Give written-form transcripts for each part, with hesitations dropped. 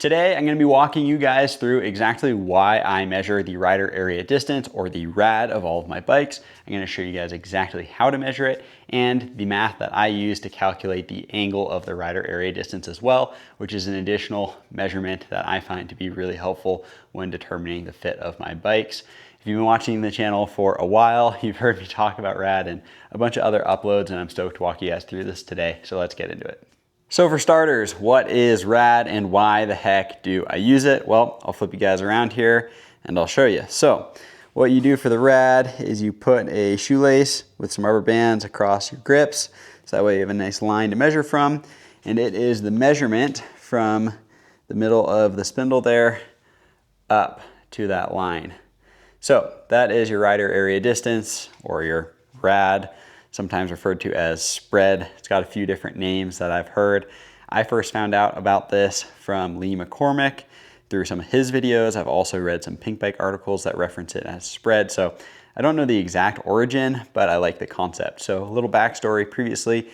Today, I'm going to be walking you guys through exactly why I measure the rider area distance, or the RAD, of all of my bikes. I'm going to show you guys exactly how to measure it and the math that I use to calculate the angle of the rider area distance as well, which is an additional measurement that I find to be really helpful when determining the fit of my bikes. If you've been watching the channel for a while, you've heard me talk about RAD and a bunch of other uploads, and I'm stoked to walk you guys through this today. So let's get into it. So for starters, what is RAD and why the heck do I use it? Well, I'll flip you guys around here and I'll show you. So what you do for the RAD is you put a shoelace with some rubber bands across your grips. So that way you have a nice line to measure from. And it is the measurement from the middle of the spindle there up to that line. So that is your rider area distance, or your RAD, sometimes referred to as spread. It's got a few different names that I've heard. I first found out about this from Lee McCormick through some of his videos. I've also read some Pink Bike articles that reference it as spread. So I don't know the exact origin, but I like the concept. So a little backstory: previously,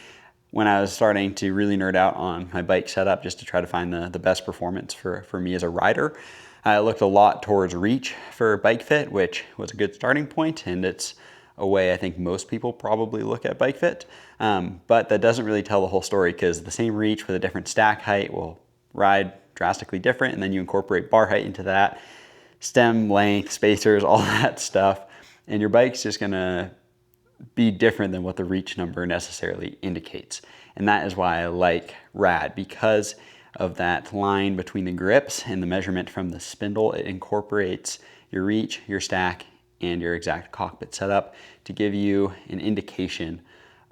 when I was starting to really nerd out on my bike setup just to try to find the best performance for me as a rider, I looked a lot towards reach for bike fit, which was a good starting point, and it's a way I think most people probably look at bike fit. But that doesn't really tell the whole story, because the same reach with a different stack height will ride drastically different, and then you incorporate bar height into that, stem length, spacers, all that stuff, and your bike's just gonna be different than what the reach number necessarily indicates. And that is why I like RAD, because of that line between the grips and the measurement from the spindle. It incorporates your reach, your stack, and your exact cockpit setup to give you an indication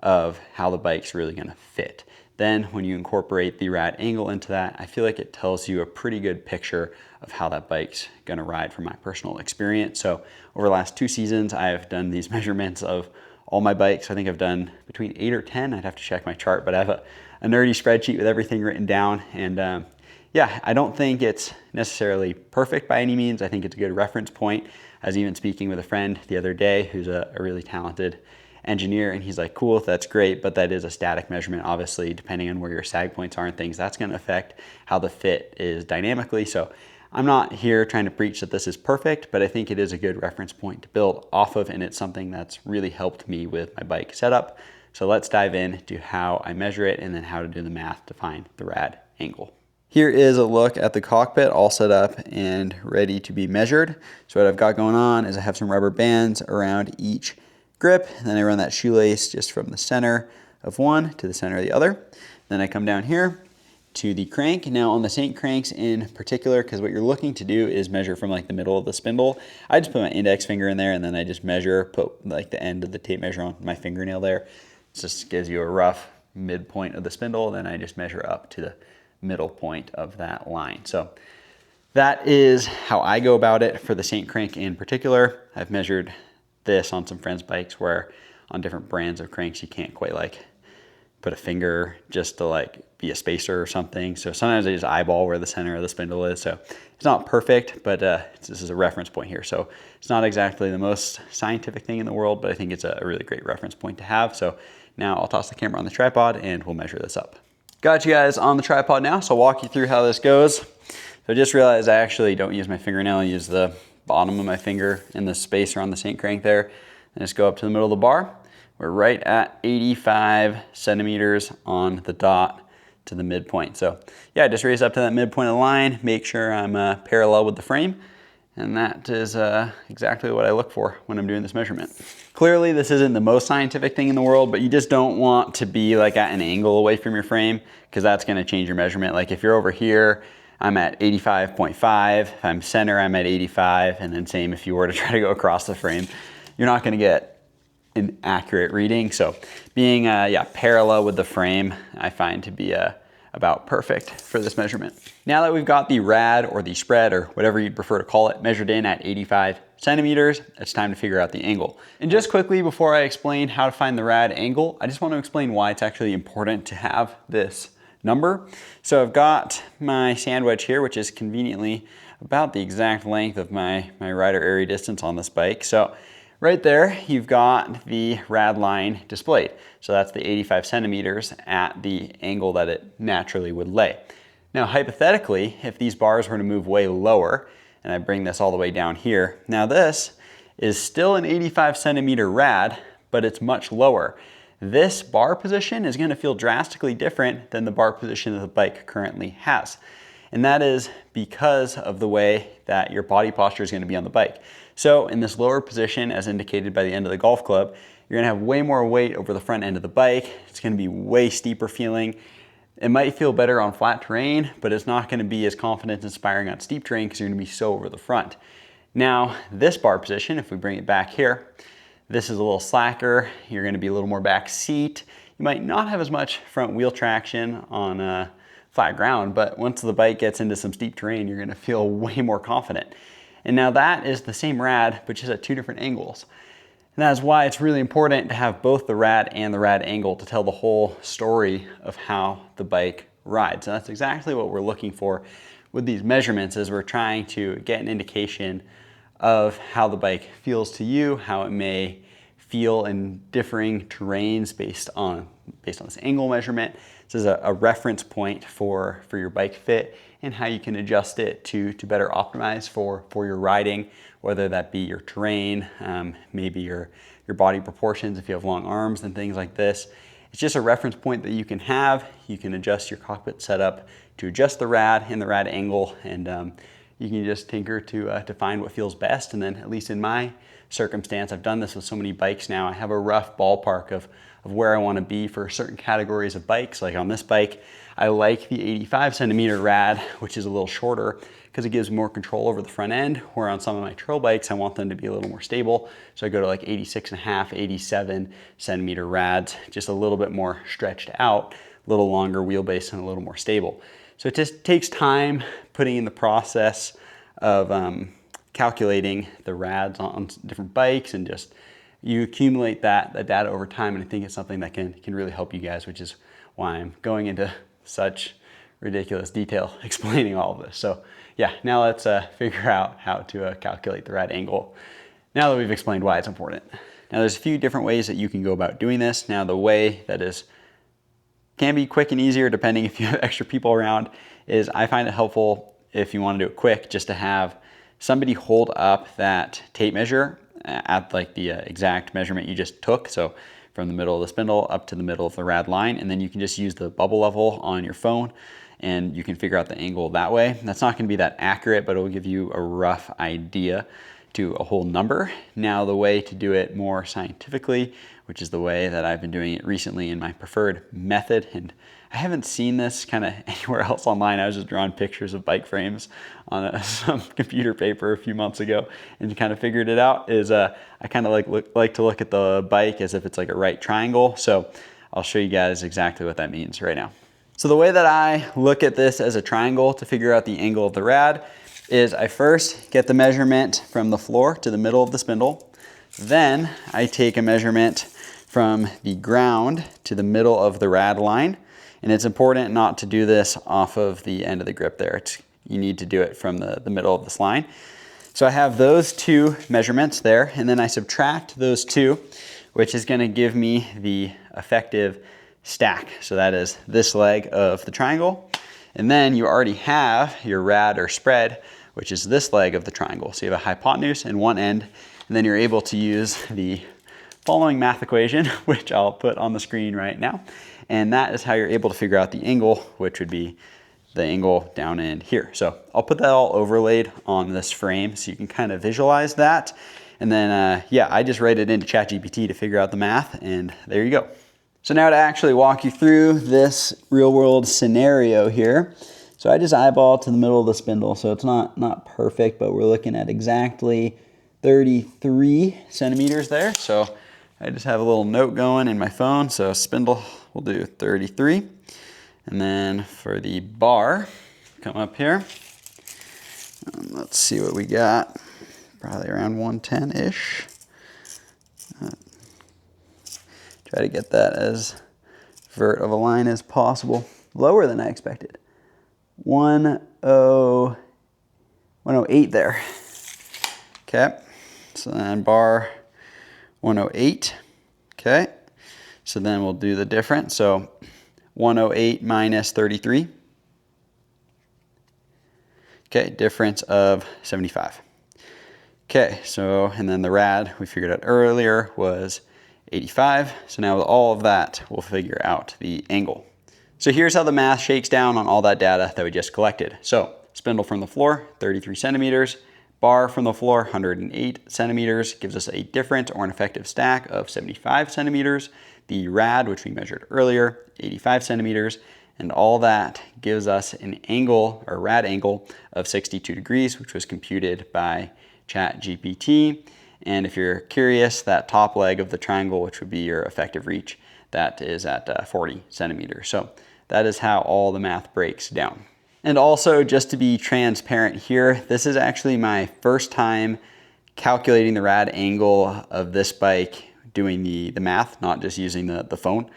of how the bike's really gonna fit. Then when you incorporate the RAD angle into that, I feel like it tells you a pretty good picture of how that bike's gonna ride from my personal experience. So over the last 2 seasons, I've done these measurements of all my bikes. I think I've done between 8 or 10. I'd have to check my chart, but I have a nerdy spreadsheet with everything written down. And yeah, I don't think it's necessarily perfect by any means. I think it's a good reference point. I was even speaking with a friend the other day who's a really talented engineer, and he's like, cool, that's great, but that is a static measurement. Obviously, depending on where your sag points are and things, that's going to affect how the fit is dynamically. So I'm not here trying to preach that this is perfect, but I think it is a good reference point to build off of, and it's something that's really helped me with my bike setup. So let's dive into how I measure it and then how to do the math to find the RAD angle. Here is a look at the cockpit all set up and ready to be measured. So what I've got going on is I have some rubber bands around each grip. Then I run that shoelace just from the center of one to the center of the other. Then I come down here to the crank. Now on the Saint cranks in particular, because what you're looking to do is measure from like the middle of the spindle, I just put my index finger in there and then I just measure, put like the end of the tape measure on my fingernail there. It just gives you a rough midpoint of the spindle. Then I just measure up to the middle point of that line. So that is how I go about it for the Saint crank in particular. I've measured this on some friends' bikes where on different brands of cranks you can't quite like put a finger just to like be a spacer or something. So sometimes I just eyeball where the center of the spindle is. So it's not perfect, but this is a reference point here. So it's not exactly the most scientific thing in the world, but I think it's a really great reference point to have. So now I'll toss the camera on the tripod and we'll measure this up. Got you guys on the tripod now, so I'll walk you through how this goes. So I just realized I actually don't use my fingernail. I use the bottom of my finger in the spacer on the Saint crank there, and just go up to the middle of the bar. We're right at 85 centimeters on the dot to the midpoint. So yeah, just raise up to that midpoint of the line, make sure I'm parallel with the frame, and that is exactly what I look for when I'm doing this measurement. Clearly, this isn't the most scientific thing in the world, but you just don't want to be like at an angle away from your frame, because that's gonna change your measurement. Like if you're over here, I'm at 85.5. If I'm center, I'm at 85. And then same if you were to try to go across the frame, you're not gonna get an accurate reading. So being parallel with the frame, I find to be about perfect for this measurement. Now that we've got the RAD, or the spread, or whatever you'd prefer to call it, measured in at 85 centimeters, it's time to figure out the angle. And just quickly before I explain how to find the RAD angle, I just want to explain why it's actually important to have this number. So I've got my sand wedge here, which is conveniently about the exact length of my rider area distance on this bike. So right there, you've got the RAD line displayed. So that's the 85 centimeters at the angle that it naturally would lay. Now, hypothetically, if these bars were to move way lower, and I bring this all the way down here, now this is still an 85 centimeter rad, but it's much lower. This bar position is going to feel drastically different than the bar position that the bike currently has. And that is because of the way that your body posture is going to be on the bike. So in this lower position, as indicated by the end of the golf club, you're going to have way more weight over the front end of the bike. It's going to be way steeper feeling. It might feel better on flat terrain, but it's not going to be as confidence inspiring on steep terrain because you're going to be so over the front. Now, this bar position, if we bring it back here, this is a little slacker. You're going to be a little more back seat. You might not have as much front wheel traction on flat ground, but once the bike gets into some steep terrain, you're going to feel way more confident. And now that is the same rad, but just at two different angles. And that is why it's really important to have both the rad and the rad angle to tell the whole story of how the bike rides. And that's exactly what we're looking for with these measurements, as we're trying to get an indication of how the bike feels to you, how it may feel in differing terrains based on this angle measurement. This is a reference point for your bike fit and how you can adjust it to better optimize for your riding, whether that be your terrain, maybe your body proportions if you have long arms and things like this. It's just a reference point that you can have. You can adjust your cockpit setup to adjust the rad and the rad angle, and you can just tinker to find what feels best. And then, at least in my circumstance, I've done this with so many bikes now, I have a rough ballpark of where I want to be for certain categories of bikes. Like on this bike, I like the 85 centimeter rad, which is a little shorter because it gives more control over the front end, where on some of my trail bikes, I want them to be a little more stable. So I go to like 86 and a half, 87 centimeter rads, just a little bit more stretched out, a little longer wheelbase and a little more stable. So it just takes time putting in the process of calculating the rads on different bikes, and just you accumulate that data over time. And I think it's something that can really help you guys, which is why I'm going into such ridiculous detail explaining all of this. So yeah, now let's figure out how to calculate the rad angle, now that we've explained why it's important. Now there's a few different ways that you can go about doing this. Now the way that can be quick and easier depending if you have extra people around is, I find it helpful, if you want to do it quick, just to have somebody hold up that tape measure at like the exact measurement you just took. So from the middle of the spindle up to the middle of the rad line, and then you can just use the bubble level on your phone and you can figure out the angle that way. That's not going to be that accurate, but it will give you a rough idea to a whole number. Now the way to do it more scientifically, which is the way that I've been doing it recently in my preferred method, and I haven't seen this kind of anywhere else online. I was just drawing pictures of bike frames on some computer paper a few months ago and kind of figured it out, is I kind of like to look at the bike as if it's like a right triangle. So I'll show you guys exactly what that means right now. So the way that I look at this as a triangle to figure out the angle of the rad is, I first get the measurement from the floor to the middle of the spindle. Then I take a measurement from the ground to the middle of the rad line. And it's important not to do this off of the end of the grip there. You need to do it from the middle of this line. So I have those two measurements there, and then I subtract those two, which is going to give me the effective stack. So that is this leg of the triangle. And then you already have your rad or spread, which is this leg of the triangle. So you have a hypotenuse and one end, and then you're able to use the following math equation, which I'll put on the screen right now. And that is how you're able to figure out the angle, which would be the angle down in here. So I'll put that all overlaid on this frame so you can kind of visualize that. And then, yeah, I just write it into ChatGPT to figure out the math, and there you go. So now to actually walk you through this real world scenario here. So I just eyeball to the middle of the spindle. So it's not perfect, but we're looking at exactly 33 centimeters there. So I just have a little note going in my phone. So spindle, we'll do 33. And then for the bar, come up here. Let's see what we got. Probably around 110-ish. Try to get that as vert of a line as possible. Lower than I expected. 108 there. Okay. So then bar 108. Okay. So then we'll do the difference. So 108 minus 33. Okay, difference of 75. Okay, so, and then the rad we figured out earlier was 85. So now with all of that, we'll figure out the angle. So here's how the math shakes down on all that data that we just collected. So spindle from the floor, 33 centimeters, bar from the floor, 108 centimeters, gives us a difference or an effective stack of 75 centimeters. The rad, which we measured earlier, 85 centimeters, and all that gives us an angle, or rad angle, of 62 degrees, which was computed by ChatGPT. And if you're curious, that top leg of the triangle, which would be your effective reach, that is at 40 centimeters. So that is how all the math breaks down. And also, just to be transparent here, this is actually my first time calculating the rad angle of this bike doing the math, not just using the phone.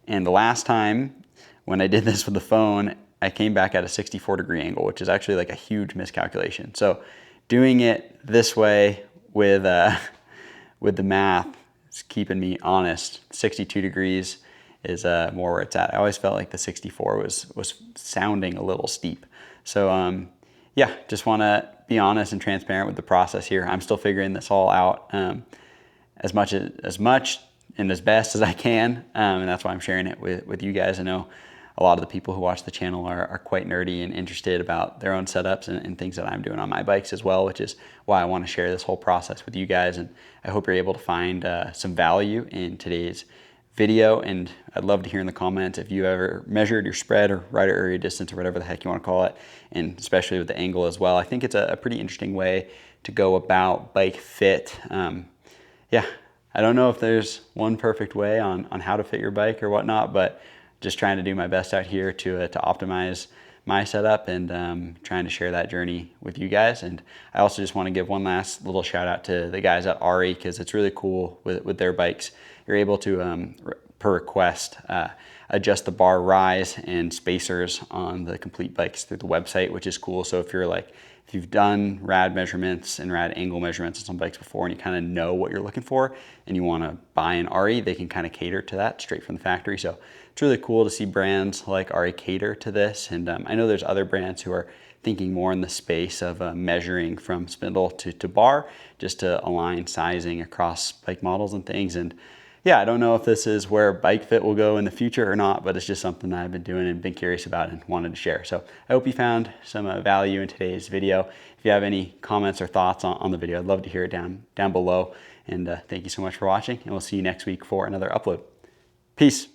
And the last time when I did this with the phone, I came back at a 64-degree angle, which is actually like a huge miscalculation. So doing it this way with the math is keeping me honest. 62 degrees is more where it's at. I always felt like the 64 was sounding a little steep. So yeah, just want to be honest and transparent with the process here. I'm still figuring this all out as much and as best as I can, and that's why I'm sharing it with you guys. I know a lot of the people who watch the channel are quite nerdy and interested about their own setups and things that I'm doing on my bikes as well, which is why I want to share this whole process with you guys. And I hope you're able to find some value in today's video. And I'd love to hear in the comments if you ever measured your spread or rider area distance or whatever the heck you want to call it, and especially with the angle as well. I think it's a pretty interesting way to go about bike fit. Yeah, I don't know if there's one perfect way on how to fit your bike or whatnot, but just trying to do my best out here to optimize my setup and trying to share that journey with you guys. And I also just want to give one last little shout out to the guys at Ari, because it's really cool with their bikes. You're able to, per request, adjust the bar rise and spacers on the complete bikes through the website, which is cool. So if you've done rad measurements and rad angle measurements on some bikes before and you kind of know what you're looking for and you want to buy an Ari, they can kind of cater to that straight from the factory. So it's really cool to see brands like Ari cater to this. And I know there's other brands who are thinking more in the space of measuring from spindle to bar, just to align sizing across bike models and things. And yeah, I don't know if this is where bike fit will go in the future or not, but it's just something that I've been doing and been curious about and wanted to share. So I hope you found some value in today's video. If you have any comments or thoughts on the video, I'd love to hear it down below. And thank you so much for watching, and we'll see you next week for another upload. Peace.